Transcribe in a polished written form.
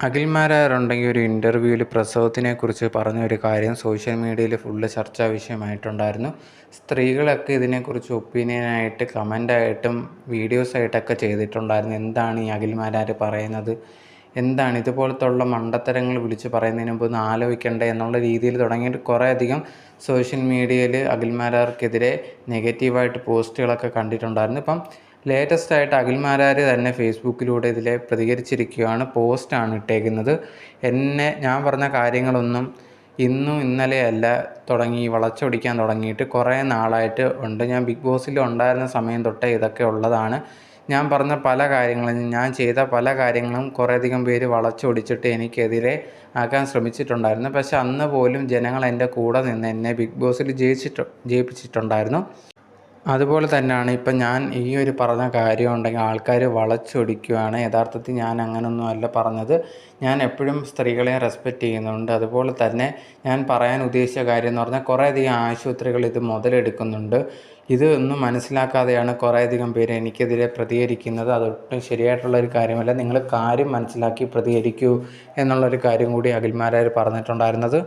അഖിൽമാരാരുണ്ടെങ്കിൽ ഒരു ഇൻ്റർവ്യൂവിൽ പ്രസവത്തിനെക്കുറിച്ച് പറഞ്ഞ ഒരു കാര്യം സോഷ്യൽ മീഡിയയിൽ ഫുള്ള് ചർച്ചാ വിഷയമായിട്ടുണ്ടായിരുന്നു. സ്ത്രീകളൊക്കെ ഇതിനെക്കുറിച്ച് ഒപ്പീനിയനായിട്ട് കമൻ്റായിട്ടും വീഡിയോസായിട്ടൊക്കെ ചെയ്തിട്ടുണ്ടായിരുന്നു. എന്താണ് ഈ അഖിൽമാരാർ പറയുന്നത്, എന്താണ് ഇതുപോലത്തുള്ള മണ്ടത്തരങ്ങൾ വിളിച്ച് പറയുന്നതിന് മുമ്പ് ഒന്ന് ആലോചിക്കണ്ടേ എന്നുള്ള രീതിയിൽ തുടങ്ങിയിട്ട് കുറേയധികം സോഷ്യൽ മീഡിയയിൽ അഖിൽമാരാർക്കെതിരെ നെഗറ്റീവായിട്ട് പോസ്റ്റുകളൊക്കെ കണ്ടിട്ടുണ്ടായിരുന്നു. ഇപ്പം ലേറ്റസ്റ്റായിട്ട് അഖിൽമാരാർ തന്നെ ഫേസ്ബുക്കിലൂടെ ഇതിലെ പ്രതികരിച്ചിരിക്കുകയാണ്. പോസ്റ്റാണ് ഇട്ടേക്കുന്നത്. ഞാൻ പറഞ്ഞ കാര്യങ്ങളൊന്നും ഇന്നും ഇന്നലെയല്ല വളച്ചൊടിക്കാൻ തുടങ്ങിയിട്ട് കുറേ നാളായിട്ട് ഉണ്ട്. ഞാൻ ബിഗ് ബോസിൽ ഉണ്ടായിരുന്ന സമയം തൊട്ടേ ഇതൊക്കെ ഉള്ളതാണ്. ഞാൻ പറഞ്ഞ പല കാര്യങ്ങളും, ഞാൻ ചെയ്ത പല കാര്യങ്ങളും കുറേയധികം പേര് വളച്ചൊടിച്ചിട്ട് എനിക്കെതിരെ ആക്കാൻ ശ്രമിച്ചിട്ടുണ്ടായിരുന്നു. പക്ഷെ അന്ന് പോലും ജനങ്ങൾ എൻ്റെ കൂടെ നിന്ന് എന്നെ ബിഗ് ബോസിൽ ജയിപ്പിച്ചിട്ടുണ്ടായിരുന്നു. അതുപോലെ തന്നെയാണ് ഇപ്പം ഞാൻ ഈ ഒരു പറഞ്ഞ കാര്യം ഉണ്ടെങ്കിൽ ആൾക്കാർ വളച്ചൊടിക്കുകയാണ്. യഥാർത്ഥത്തിൽ ഞാൻ അങ്ങനൊന്നും അല്ല പറഞ്ഞത്. ഞാൻ എപ്പോഴും സ്ത്രീകളെ റെസ്പെക്റ്റ് ചെയ്യുന്നുണ്ട്. അതുപോലെ തന്നെ ഞാൻ പറയാൻ ഉദ്ദേശിച്ച കാര്യം എന്ന് പറഞ്ഞാൽ കുറേയധികം ആശുപത്രികൾ ഇത് മുതലെടുക്കുന്നുണ്ട്. ഇത് ഒന്നും മനസ്സിലാക്കാതെയാണ് കുറേയധികം പേര് എനിക്കെതിരെ പ്രതികരിക്കുന്നത്. അതൊട്ടും ശരിയായിട്ടുള്ളൊരു കാര്യമല്ല. നിങ്ങൾ കാര്യം മനസ്സിലാക്കി പ്രതികരിക്കൂ എന്നുള്ളൊരു കാര്യം കൂടി അഖിൽമാരാർ പറഞ്ഞിട്ടുണ്ടായിരുന്നത്.